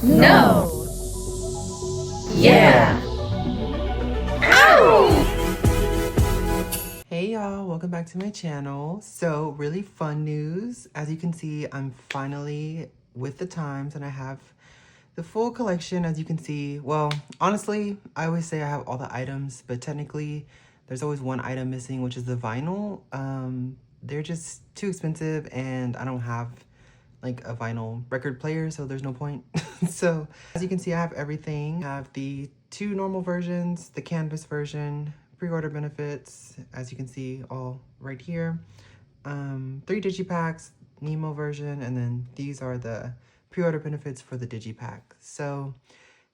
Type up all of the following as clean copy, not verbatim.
No. Yeah. Ow! Hey y'all, welcome back to my channel. So really fun news. As you can see, I'm finally with the times and I have the full collection. As you can see, well, honestly, I always say I have all the items, but technically there's always one item missing, which is the vinyl. They're just too expensive and I don't have like a vinyl record player, so there's no point. So as you can see, I have everything. I have the 2 normal versions, the canvas version, pre-order benefits, as you can see all right here. 3 digipacks, NEMOZ version, and then these are the pre-order benefits for the digipack. So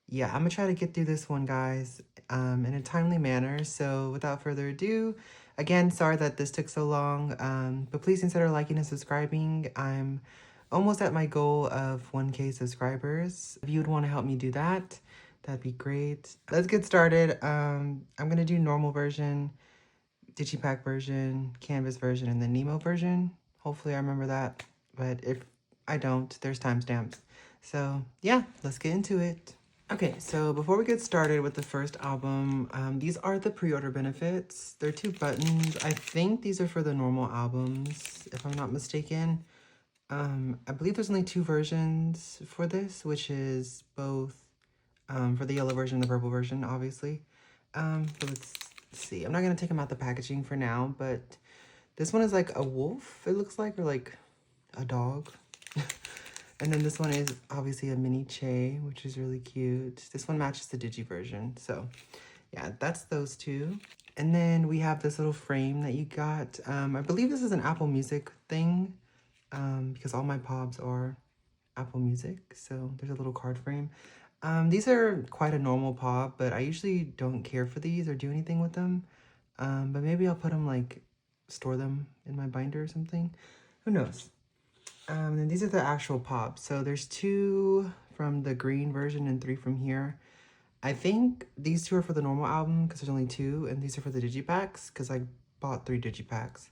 yeah, I'm gonna try to get through this one, guys, in a timely manner. So without further ado, again, sorry that this took so long, but please consider liking and subscribing. I'm almost at my goal of 1K subscribers. If you would want to help me do that, that'd be great. Let's get started. I'm gonna do normal version, digipack version, canvas version, and the NEMOZ version. Hopefully I remember that, but if I don't, there's timestamps. So yeah, let's get into it. Okay, so before we get started with the first album, these are the pre-order benefits. They're 2 buttons. I think these are for the normal albums, if I'm not mistaken. I believe there's only 2 versions for this, which is both for the yellow version and the purple version, obviously. But let's see. I'm not going to take them out the packaging for now, but this one is like a wolf, it looks like, or like a dog. And then this one is obviously a mini Che, which is really cute. This one matches the digi version. So yeah, that's those 2. And then we have this little frame that you got. I believe this is an Apple Music thing, because all my pobs are Apple Music. So there's a little card frame. These are quite a normal pob, but I usually don't care for these or do anything with them. But maybe I'll put them, like, store them in my binder or something. Who knows? And these are the actual pops. So there's 2 from the green version and 3 from here. I think these 2 are for the normal album because there's only 2, and these are for the digipacks because I bought 3 digipacks.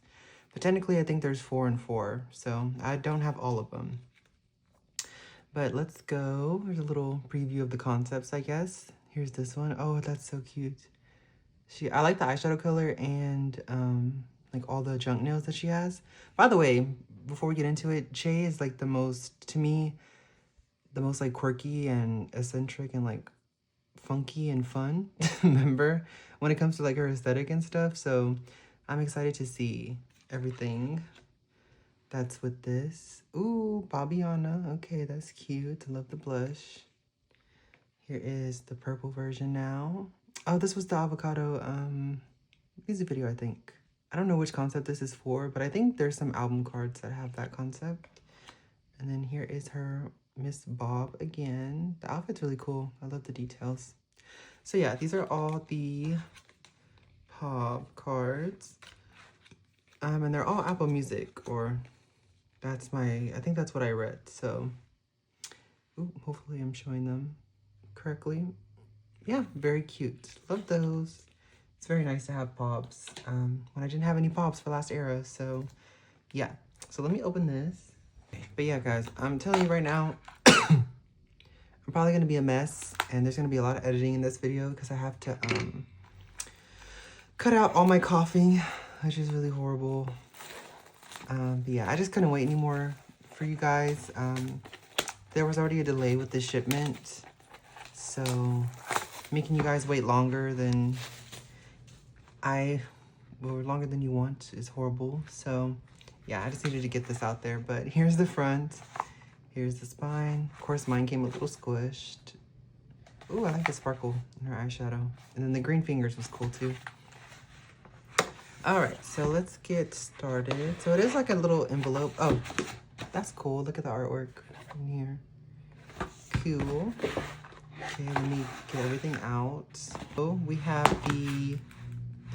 But technically I think there's 4 and 4, so I don't have all of them. But let's go. There's a little preview of the concepts, I guess. Here's this one. Oh, that's so cute. I like the eyeshadow color and like all the junk nails that she has. By the way, before we get into it, Che is like the most, to me, the most like quirky and eccentric and like funky and fun member when it comes to like her aesthetic and stuff. So I'm excited to see everything that's with this. Ooh, Bobbiana. Okay, that's cute. I love the blush. Here is the purple version now. Oh, this was the avocado music video, I think. I don't know which concept this is for, but I think there's some album cards that have that concept. And then here is her Miss Bob again. The outfit's really cool. I love the details. So yeah, these are all the pop cards. And they're all Apple Music, or that's I think that's what I read. So ooh, hopefully I'm showing them correctly. Yeah, very cute. Love those. It's very nice to have pops when I didn't have any pops for last era. So yeah, so let me open this. But yeah, guys, I'm telling you right now, I'm probably gonna be a mess, and there's gonna be a lot of editing in this video because I have to cut out all my coughing, which is really horrible. But yeah, I just couldn't wait anymore for you guys. There was already a delay with the shipment, so making you guys wait longer than longer than you want is horrible. So yeah, I just needed to get this out there. But here's the front, here's the spine. Of course, mine came a little squished. Ooh, I like the sparkle in her eyeshadow. And then the green fingers was cool too. All right, so let's get started. So it is like a little envelope. Oh, that's cool. Look at the artwork in here. Cool. Okay, let me get everything out. So we have the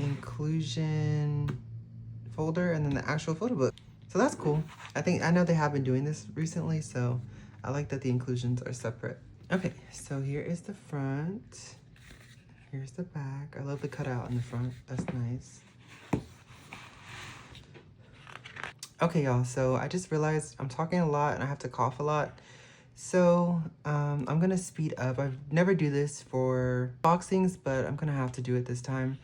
inclusion folder and then the actual photo book. So that's cool. I know they have been doing this recently, so I like that the inclusions are separate. Okay, so here is the front. Here's the back. I love the cutout in the front. That's nice. Okay, y'all, so I just realized I'm talking a lot and I have to cough a lot. So I'm gonna speed up. I never do this for boxings, but I'm gonna have to do it this time.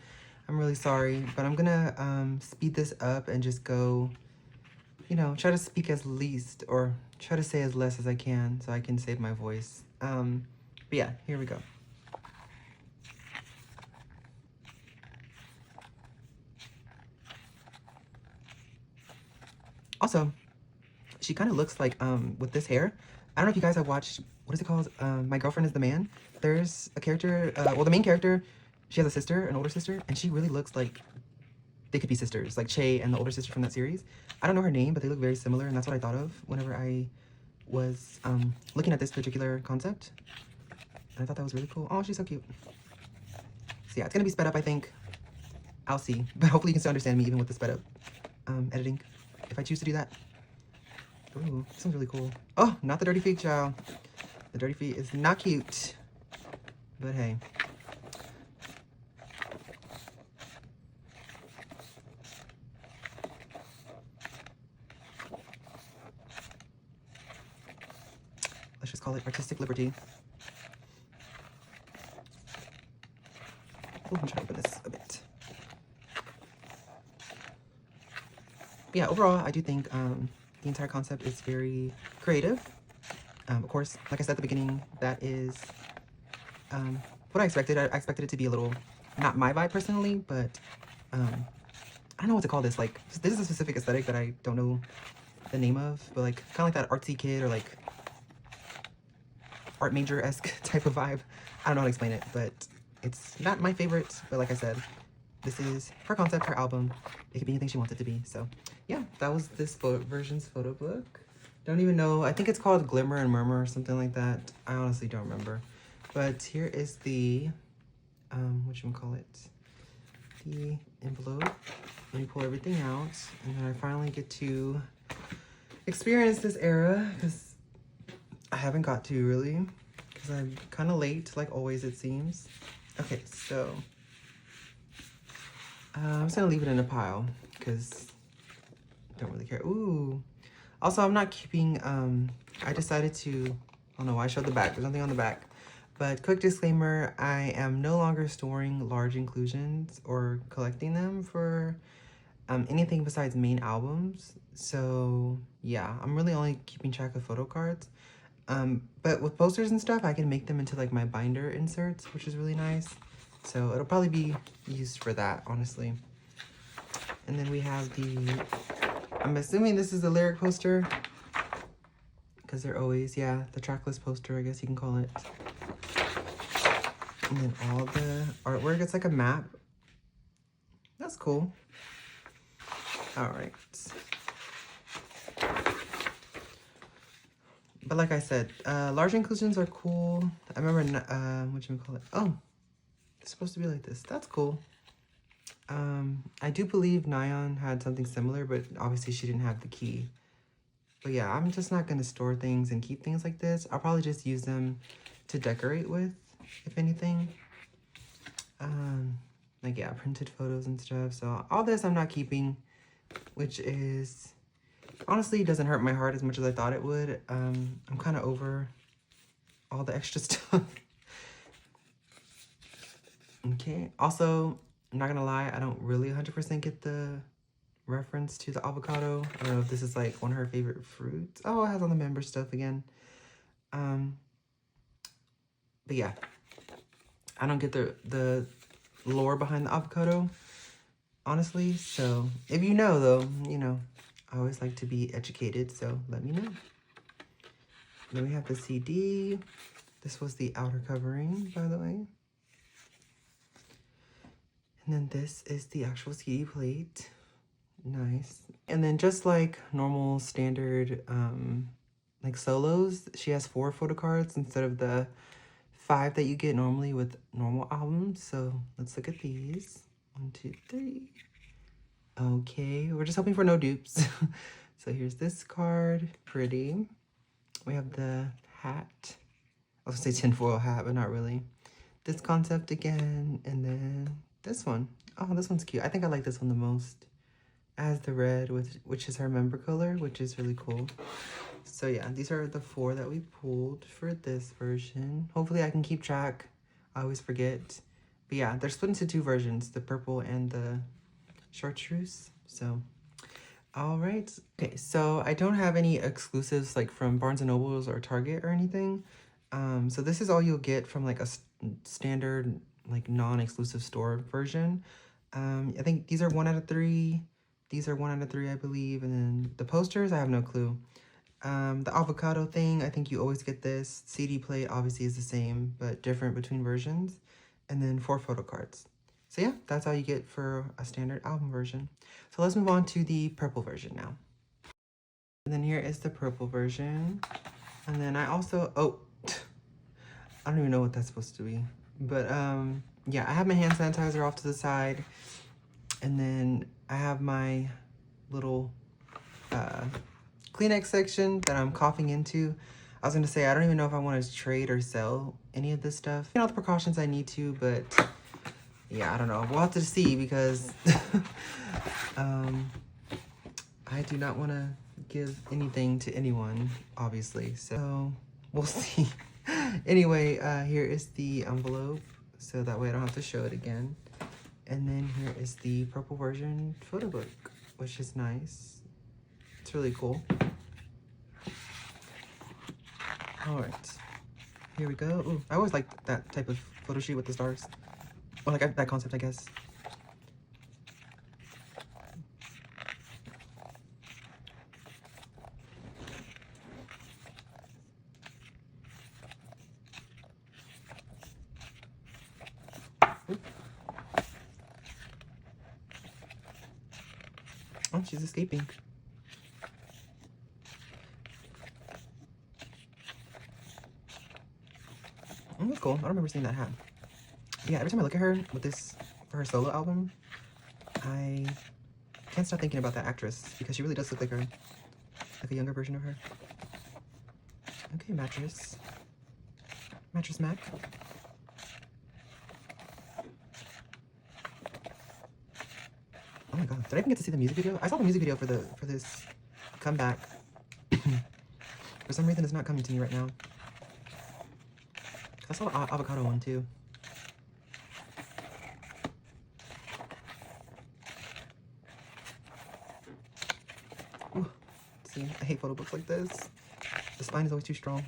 I'm really sorry, but I'm gonna speed this up and just go, you know, try to speak as least or try to say as less as I can so I can save my voice. But yeah, here we go. Also, she kind of looks like, with this hair, I don't know if you guys have watched, what is it called? My Girlfriend is the Man. There's a character, well, the main character, she has a sister, an older sister, and she really looks like they could be sisters, like Che and the older sister from that series. I don't know her name, but they look very similar, and that's what I thought of whenever I was looking at this particular concept. And I thought that was really cool. Oh, she's so cute. So yeah, it's gonna be sped up, I think. I'll see, but hopefully you can still understand me even with the sped up editing, if I choose to do that. Ooh, this one's really cool. Oh, not the dirty feet, child. The dirty feet is not cute. But hey. Let's just call it artistic liberty. Ooh, I'm trying to open this a bit. But yeah, overall, I do think the entire concept is very creative. Of course, like I said at the beginning, that is what I expected. I expected it to be a little, not my vibe personally, but I don't know what to call this. Like, this is a specific aesthetic that I don't know the name of, but like, kind of like that artsy kid or like art major-esque type of vibe. I don't know how to explain it, but it's not my favorite. But like I said, this is her concept, her album. It could be anything she wants it to be. So yeah, that was this version's photo book. Don't even know. I think it's called Glimmer and Murmur or something like that. I honestly don't remember. But here is the, whatchamacallit, the envelope. Let me pull everything out. And then I finally get to experience this era because I haven't got to really because I'm kind of late, like always it seems. Okay, so I'm just gonna leave it in a pile because I don't really care. Ooh. Also, I'm not keeping, I decided to, I don't know why I showed the back. There's nothing on the back. But quick disclaimer, I am no longer storing large inclusions or collecting them for anything besides main albums. So yeah, I'm really only keeping track of photo cards. But with posters and stuff, I can make them into like my binder inserts, which is really nice. So it'll probably be used for that, honestly. And then we have the, I'm assuming this is the lyric poster because they're always, yeah, the tracklist poster, I guess you can call it. And then all the artwork, it's like a map. That's cool. All right. But like I said, large inclusions are cool. I remember, whatchamacallit? Oh, it's supposed to be like this. That's cool. I do believe Nyan had something similar, but obviously she didn't have the key. But yeah, I'm just not going to store things and keep things like this. I'll probably just use them to decorate with, if anything. Like, yeah, printed photos and stuff. So all this I'm not keeping, which is, honestly, doesn't hurt my heart as much as I thought it would. I'm kind of over all the extra stuff. Okay, also, I'm not gonna lie, I don't really 100% get the reference to the avocado. I don't know if this is like one of her favorite fruits. Oh, it has all the member stuff again. But yeah, I don't get the lore behind the avocado, honestly. So if you know though, you know, I always like to be educated, so let me know. Then we have the CD. This was the outer covering, by the way. And then this is the actual CD plate. Nice. And then just like normal standard like solos, she has 4 photo cards instead of the 5 that you get normally with normal albums. So let's look at these. 1, 2, 3. Okay, we're just hoping for no dupes. So here's this card. Pretty. We have the hat. I was gonna say tinfoil hat, but not really. This concept again, and then this one. Oh, this one's cute. I think I like this one the most. As the red, which is her member color, which is really cool. So yeah, these are the 4 that we pulled for this version. Hopefully I can keep track. I always forget. But yeah, they're split into 2 versions, the purple and the chartreuse. So, all right. Okay, so I don't have any exclusives like from Barnes & Nobles or Target or anything. So this is all you'll get from like a standard like non-exclusive store version. I think these are 1 out of 3. These are 1 out of 3, I believe. And then the posters, I have no clue. The avocado thing, I think you always get this. CD plate obviously is the same, but different between versions. And then 4 photo cards. So yeah, that's all you get for a standard album version. So let's move on to the purple version now. And then here is the purple version. And then I also, oh, I don't even know what that's supposed to be. But yeah, I have my hand sanitizer off to the side. And then I have my little Kleenex section that I'm coughing into. I was gonna say, I don't even know if I want to trade or sell any of this stuff. You know, all the precautions I need to, but yeah, I don't know. We'll have to see because I do not want to give anything to anyone, obviously. So we'll see. Anyway, here is the envelope, so that way I don't have to show it again. And then here is the purple version photo book, which is nice. It's really cool. All right, here we go. Ooh, I always like that type of photo shoot with the stars. Or like that concept, I guess. Oh, she's escaping. Oh, that's cool. I don't remember seeing that hat. Yeah, every time I look at her with this for her solo album, I can't stop thinking about that actress because she really does look like her, like a younger version of her. Okay, mattress. Mattress Mac. Oh my god, did I even get to see the music video? I saw the music video for this comeback. For some reason, it's not coming to me right now. I saw the avocado one too. Ooh, see, I hate photo books like this. The spine is always too strong.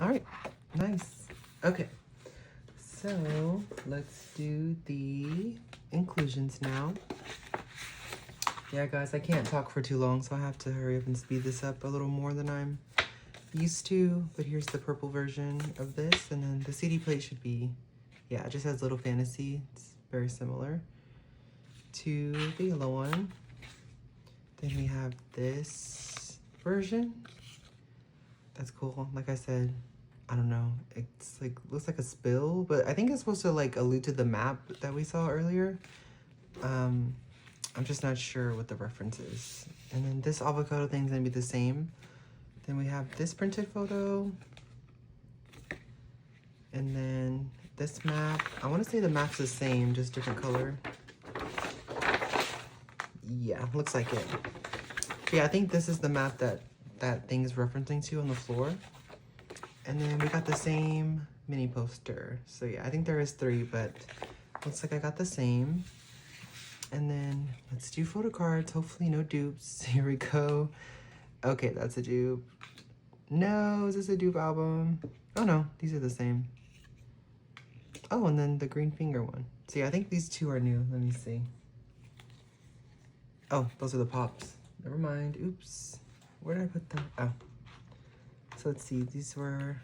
All right, nice. Okay, so let's do the inclusions now. Yeah, guys, I can't talk for too long, so I have to hurry up and speed this up a little more than I'm used to. But here's the purple version of this, and then the CD plate should be, yeah, it just has Little Fantasy. It's very similar to the yellow one. Then we have this version. That's cool. Like I said, I don't know. It's like, looks like a spill, but I think it's supposed to like allude to the map that we saw earlier. I'm just not sure what the reference is. And then this avocado thing's gonna be the same. Then we have this printed photo. And then this map. I wanna say the map's the same, just different color. Yeah, looks like it. Yeah, I think this is the map that thing is referencing to on the floor. And then we got the same mini poster. So yeah, I think there is 3, but looks like I got the same. And then let's do photo cards. Hopefully no dupes. Here we go. Okay, that's a dupe. No, is this a dupe album? Oh no, these are the same. Oh, and then the green finger one. See, I think these 2 are new. Let me see. Oh, those are the pops. Never mind. Oops. Where did I put them? Oh. So let's see. These were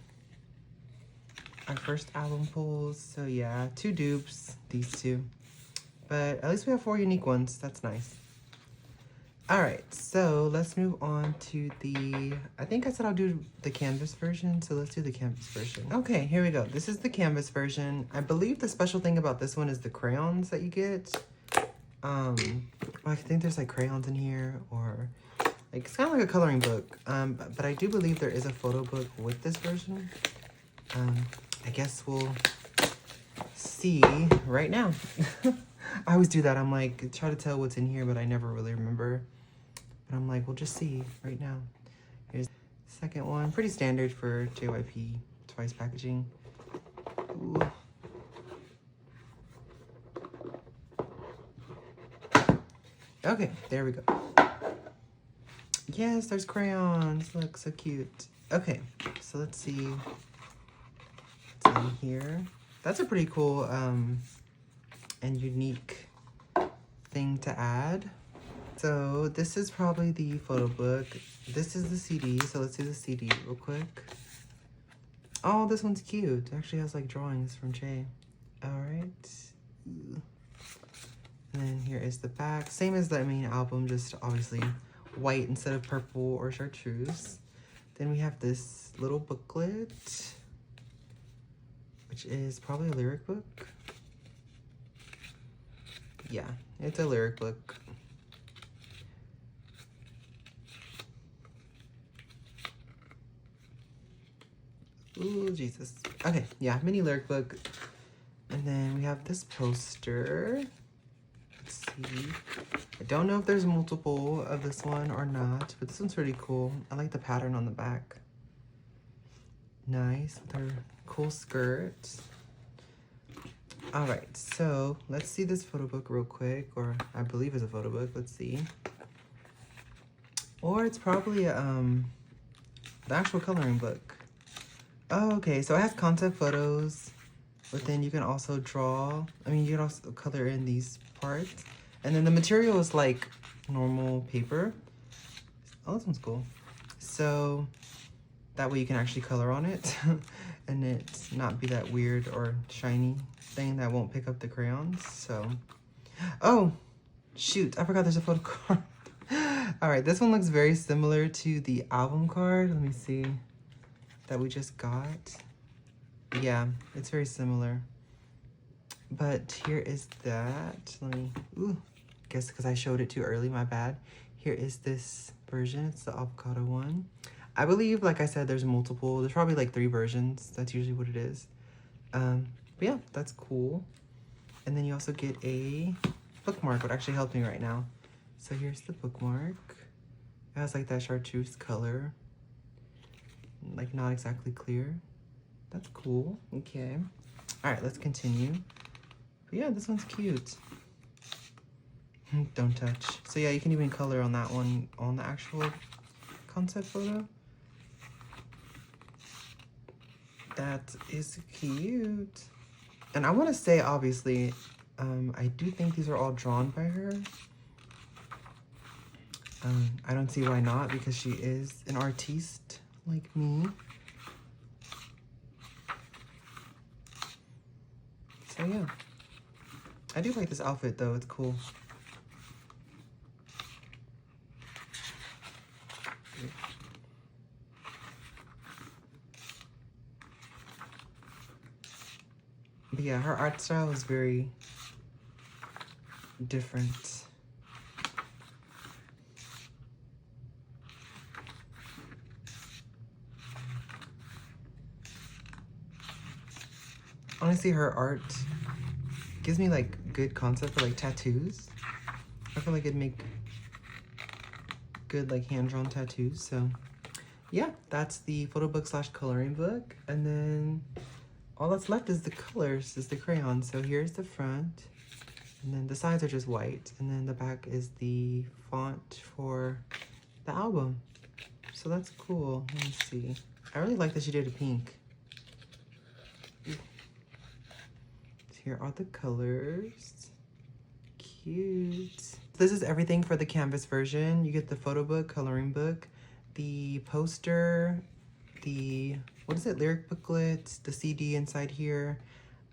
our first album pulls. So yeah, 2 dupes. These 2. But at least we have 4 unique ones. That's nice. All right, so let's move on to the, I think I said I'll do the canvas version, so let's do the canvas version. Okay, here we go. This is the canvas version. I believe the special thing about this one is the crayons that you get. I think there's like crayons in here, or like, it's kind of like a coloring book. But I do believe there is a photo book with this version. I guess we'll see right now. I always do that. I'm like, try to tell what's in here, but I never really remember. But I'm like, we'll just see right now. Here's the second one. Pretty standard for JYP Twice packaging. Ooh. Okay, there we go. Yes, there's crayons. Look, so cute. Okay, so let's see what's in here. That's a pretty cool and unique thing to add. So this is probably the photo book. This is the CD, so let's do the CD real quick. Oh, this one's cute. It actually has like drawings from Jay. All right. And then here is the back. Same as the main album, just obviously white instead of purple or chartreuse. Then we have this little booklet, which is probably a lyric book. Yeah, it's a lyric book. Ooh, Jesus. Okay, yeah, mini lyric book. And then we have this poster. Let's see. I don't know if there's multiple of this one or not, but this one's pretty cool. I like the pattern on the back. Nice, with her cool skirt. All right, so let's see this photo book real quick, or I believe it's a photo book. Let's see. Or it's probably the actual coloring book. Oh, okay, so it has concept photos, but then you can also draw. I mean, you can also color in these parts. And then the material is like normal paper. Oh, this one's cool. So that way you can actually color on it and it's not be that weird or shiny thing that won't pick up the crayons. So, oh, shoot, I forgot there's a photo card. All right, this one looks very similar to the album card. Let me see. That we just got. Yeah, it's very similar. But here is that. Let me, ooh, guess because I showed it too early, my bad. Here is this version. It's the avocado one. I believe, like I said, there's multiple. There's probably like 3 versions. That's usually what it is. But yeah, that's cool. And then you also get a bookmark, what actually helped me right now. So here's the bookmark. It has like that chartreuse color. Like not exactly clear. That's cool. Okay. All right, let's continue. But yeah, this one's cute. Don't touch. So yeah, you can even color on that one on the actual concept photo. That is cute. And I want to say, obviously, I do think these are all drawn by her. I don't see why not, because she is an artiste like me. So yeah, I do like this outfit though, it's cool. But yeah, her art style is very different. Honestly, her art gives me like good concept for like tattoos. I feel like it'd make good like hand-drawn tattoos. So yeah, that's the photo book / coloring book. And then all that's left is the colors, is the crayons. So here's the front, and then the sides are just white, and then the back is the font for the album. So that's cool. Let me see. I really like that she did a pink. Here are the colors. Cute. This is everything for the canvas version. You get the photo book, coloring book, the poster, the, what is it, lyric booklets, the CD inside here,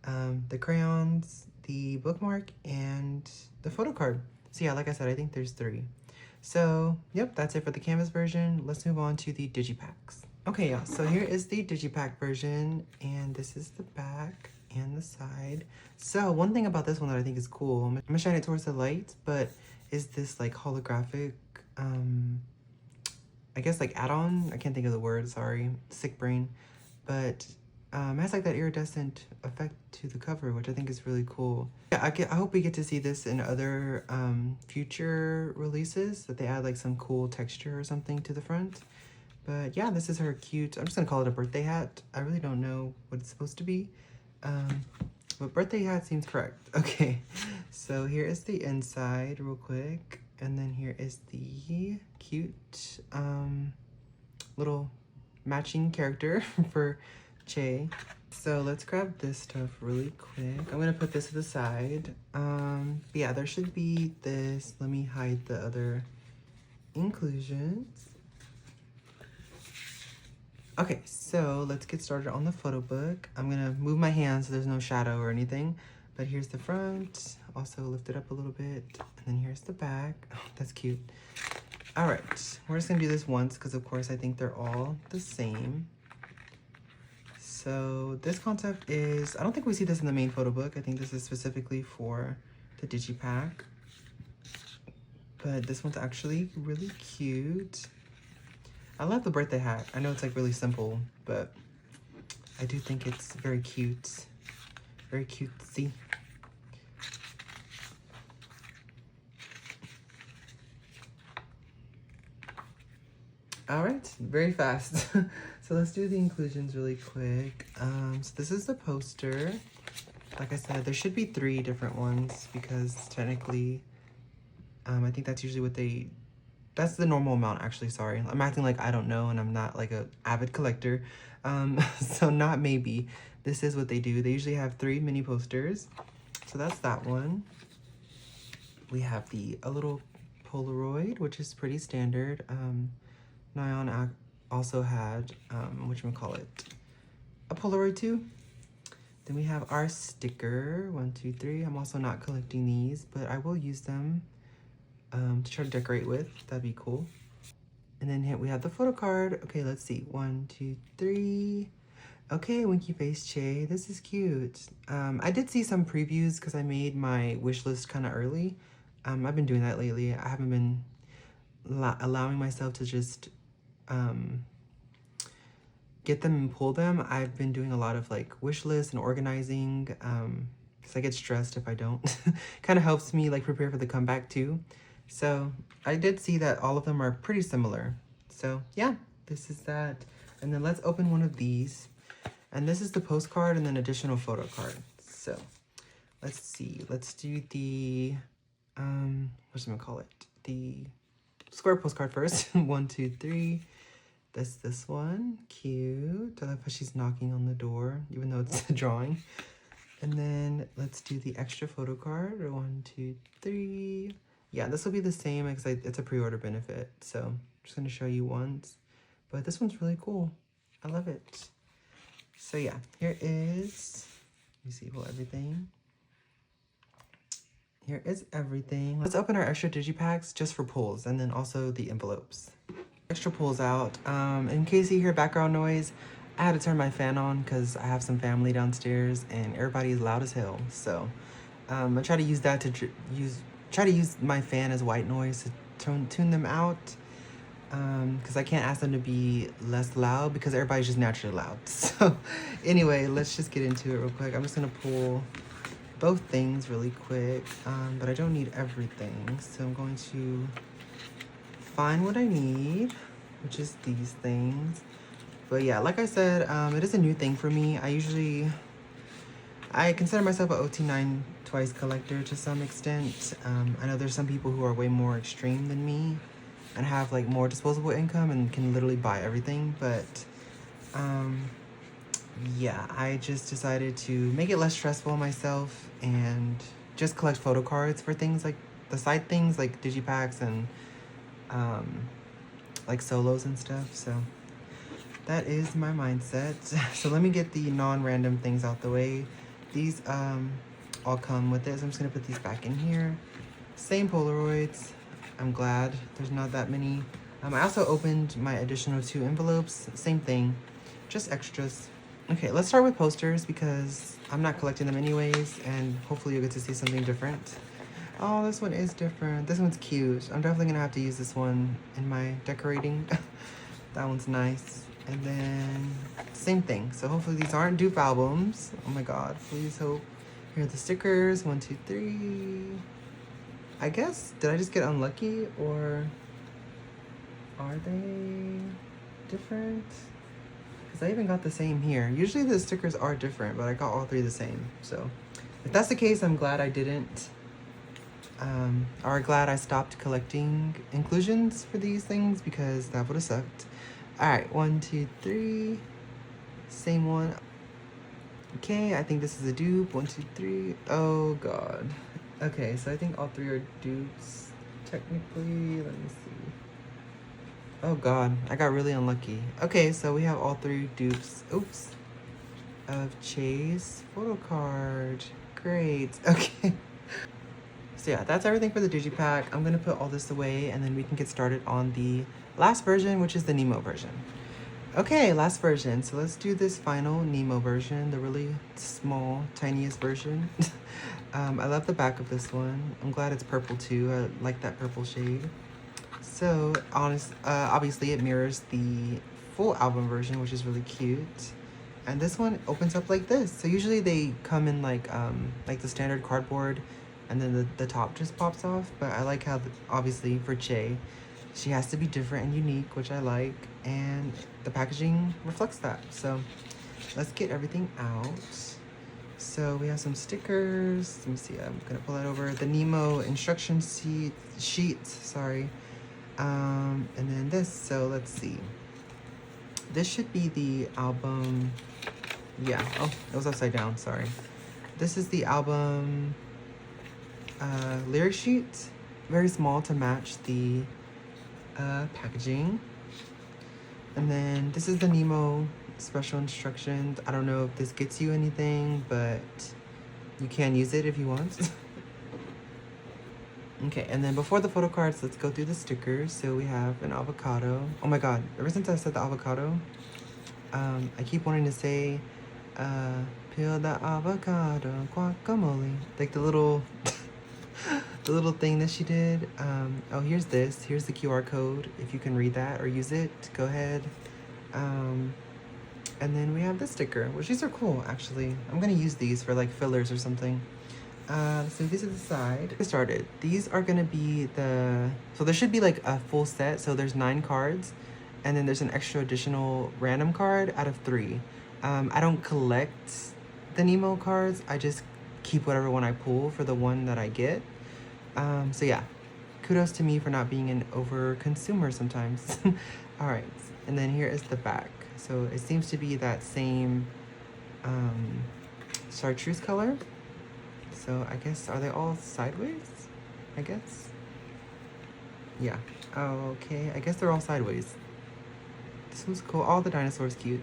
the crayons, the bookmark, and the photo card. So yeah, like I said, I think there's 3. So, yep, that's it for the canvas version. Let's move on to the digipacks. Okay, y'all, so here is the digipack version, and this is the back and the side. So one thing about this one that I think is cool, I'm gonna shine it towards the light, but is this like holographic, I guess like add-on, I can't think of the word, sorry, sick brain, but It has like that iridescent effect to the cover, which I think is really cool. Yeah, I hope we get to see this in other future releases, that they add like some cool texture or something to the front. But yeah, this is her cute, I'm just gonna call it a birthday hat. I really don't know what it's supposed to be. But birthday hat seems correct. Okay, so here is the inside real quick. And then here is the cute little matching character for Che. So let's grab this stuff really quick. I'm gonna put this to the side. But yeah, there should be this. Let me hide the other inclusions. Okay, so let's get started on the photo book. I'm gonna move my hand so there's no shadow or anything. But here's the front. Also lift it up a little bit. And then here's the back. Oh, that's cute. All right, we're just gonna do this once because of course I think they're all the same. So this concept is, I don't think we see this in the main photo book. I think this is specifically for the Digipack. But this one's actually really cute. I love the birthday hat. I know it's like really simple, but I do think it's very cute. Very cutesy. All right, very fast. So let's do the inclusions really quick. So this is the poster. Like I said, there should be 3 different ones because technically, I think that's usually what that's the normal amount actually, sorry. I'm acting like I don't know and I'm not like an avid collector. So not maybe. This is what they do. They usually have 3 mini posters. So that's that one. We have a little Polaroid, which is pretty standard. Nyan also had, whatchamacallit, a Polaroid too. Then we have our sticker, 1, 2, 3. I'm also not collecting these, but I will use them to try to decorate with. That'd be cool. And then here we have the photo card. Okay, let's see. 1, 2, 3. Okay, Winky Face Che. This is cute. I did see some previews because I made my wish list kind of early. I've been doing that lately. I haven't been allowing myself to just get them and pull them. I've been doing a lot of like wish lists and organizing because I get stressed if I don't. Kind of helps me like prepare for the comeback too. So I did see that all of them are pretty similar. So yeah, this is that. And then let's open one of these. And this is the postcard and then additional photo card. So let's see. Let's do the, whatchamacallit, the square postcard first. 1, 2, 3. This one. Cute. I love how she's knocking on the door, even though it's a drawing. And then let's do the extra photo card. 1, 2, 3. Yeah, this will be the same because it's a pre-order benefit. So I'm just going to show you once. But this one's really cool. I love it. So yeah, here is, let me see, everything. Here is everything. Let's open our extra digipacks just for pulls and then also the envelopes. Extra pulls out. In case you hear background noise, I had to turn my fan on because I have some family downstairs and everybody is loud as hell. So I try to use that to use my fan as white noise to tune them out. Because I can't ask them to be less loud because everybody's just naturally loud. So anyway, let's just get into it real quick. I'm just gonna pull both things really quick, but I don't need everything. So I'm going to find what I need, which is these things. But yeah, like I said, it is a new thing for me. I consider myself an OT9 Twice collector to some extent. I know there's some people who are way more extreme than me and have like more disposable income and can literally buy everything. But yeah, I just decided to make it less stressful on myself and just collect photo cards for things like the side things like digipacks and like solos and stuff. So that is my mindset. So let me get the non-random things out the way. These all come with it. So I'm just gonna put these back in here. Same Polaroids. I'm glad there's not that many. I also opened my additional 2 envelopes. Same thing, just extras. Okay, let's start with posters because I'm not collecting them anyways, and hopefully you'll get to see something different. Oh, this one is different. This one's cute. I'm definitely gonna have to use this one in my decorating. That one's nice. And then same thing. So hopefully these aren't dupe albums. Oh my god, please hope. Here are the stickers. 1, 2, 3. I guess, did I just get unlucky, or are they different? Because I even got the same here. Usually the stickers are different, but I got all 3 the same. So if that's the case, I'm glad I didn't, or glad I stopped collecting inclusions for these things, because that would have sucked. All right, 1, 2, 3, same one. Okay, I think this is a dupe. 1, 2, 3. Oh god. Okay, so I think all 3 are dupes technically. Let me see. Oh god, I got really unlucky. Okay, so we have all 3 dupes. Oops. Of Chase photo card. Great. Okay. So yeah, that's everything for the Digipack. I'm gonna put all this away and then we can get started on the last version, which is the Nemo version. Okay, last version. So let's do this final Nemo version, the really small, tiniest version. I love the back of this one. I'm glad it's purple too. I like that purple shade. So obviously it mirrors the full album version, which is really cute. And this one opens up like this. So usually they come in like the standard cardboard, and then the top just pops off. But I like how, obviously for Che, she has to be different and unique, which I like. And the packaging reflects that. So let's get everything out. So we have some stickers. Let me see, I'm gonna pull that over. The Nemo instruction sheet, sorry. And then this, so let's see. This should be the album. Yeah, oh, it was upside down, sorry. This is the album lyric sheet. Very small to match the packaging. And then this is the Nemo special instructions. I don't know if this gets you anything, but you can use it if you want. Okay, and then before the photo cards, let's go through the stickers. So we have an avocado. Oh my god, ever since I said the avocado, I keep wanting to say, peel the avocado, guacamole. Like the little, the little thing that she did. Oh, here's this. Here's the QR code. If you can read that or use it, go ahead. And then we have this sticker, which these are cool, actually. I'm gonna use these for like fillers or something. So these are the side. Get started. These are gonna be so there should be like a full set. So there's 9 cards, and then there's an extra additional random card out of 3. I don't collect the Nemo cards. I just keep whatever one I pull for the one that I get. So yeah, kudos to me for not being an over consumer sometimes. All right, and then here is the back. So it seems to be that same chartreuse color. So I guess, are they all sideways? I guess. Yeah. Okay, I guess they're all sideways. This was cool. All the dinosaurs cute.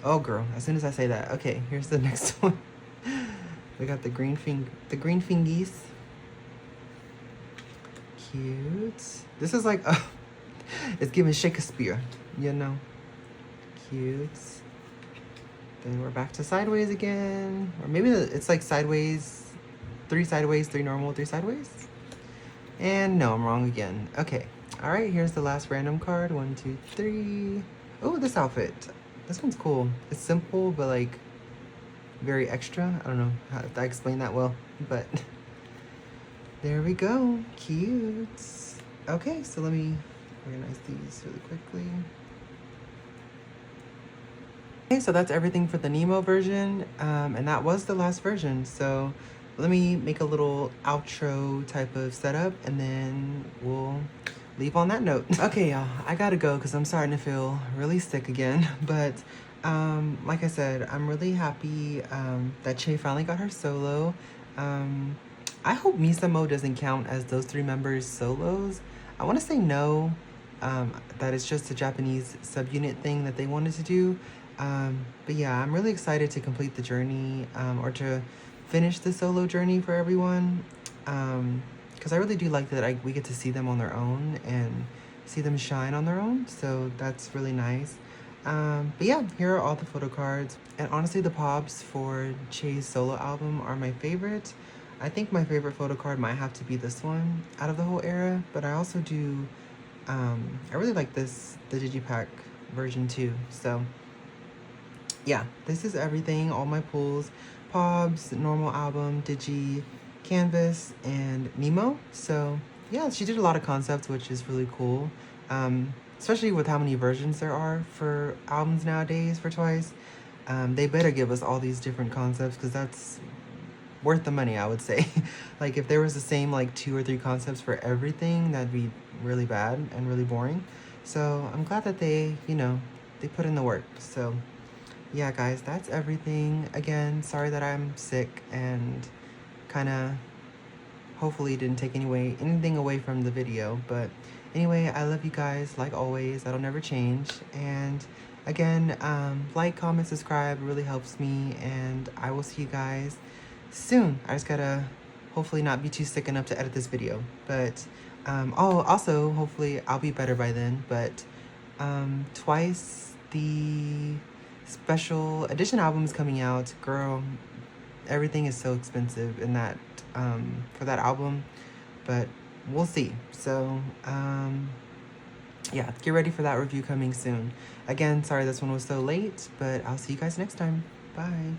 Oh girl, as soon as I say that. Okay, here's the next one. We got the green fingies. Cute. This is like, it's giving Shakespeare, you know. Cute. Then we're back to sideways again. Or maybe it's like sideways, 3 sideways, 3 normal, 3 sideways. And no, I'm wrong again. Okay. All right, here's the last random card. 1, 2, 3. Oh, this outfit. This one's cool. It's simple, but like very extra. I don't know how to explain that well, but there we go. Cute. Okay, so let me organize these really quickly. Okay, so that's everything for the Nemo version, and that was the last version. So let me make a little outro type of setup, and then we'll leave on that note. Okay, y'all, I gotta go because I'm starting to feel really sick again. But like I said, I'm really happy that Che finally got her solo. I hope Misamo doesn't count as those 3 members solos. I want to say no, that it's just a Japanese subunit thing that they wanted to do. But yeah, I'm really excited to complete the journey, or to finish the solo journey for everyone, because I really do like that we get to see them on their own and see them shine on their own, so that's really nice. But yeah, here are all the photo cards, and honestly the pobs for Che's solo album are my favorite. I think my favorite photo card might have to be this one out of the whole era, but I also do, I really like the Digipack version 2. So yeah, this is everything. All my pulls, Pobs, normal album, Digi, Canvas, and Nemo. So yeah, she did a lot of concepts, which is really cool. Especially with how many versions there are for albums nowadays for Twice. They better give us all these different concepts, because that's worth the money, I would say. Like if there was the same like 2 or 3 concepts for everything, that'd be really bad and really boring. So I'm glad that they, they put in the work. So yeah, guys, that's everything. Again, sorry that I'm sick and kind of hopefully didn't take anything away from the video. But anyway, I love you guys like always. That'll never change. And again, like, comment, subscribe. It really helps me. And I will see you guys soon. I just gotta hopefully not be too sick enough to edit this video. But also hopefully I'll be better by then. But Twice, the special edition album is coming out. Girl, everything is so expensive in that for that album, but we'll see. So yeah, get ready for that review coming soon. Again, sorry this one was so late, but I'll see you guys next time. Bye.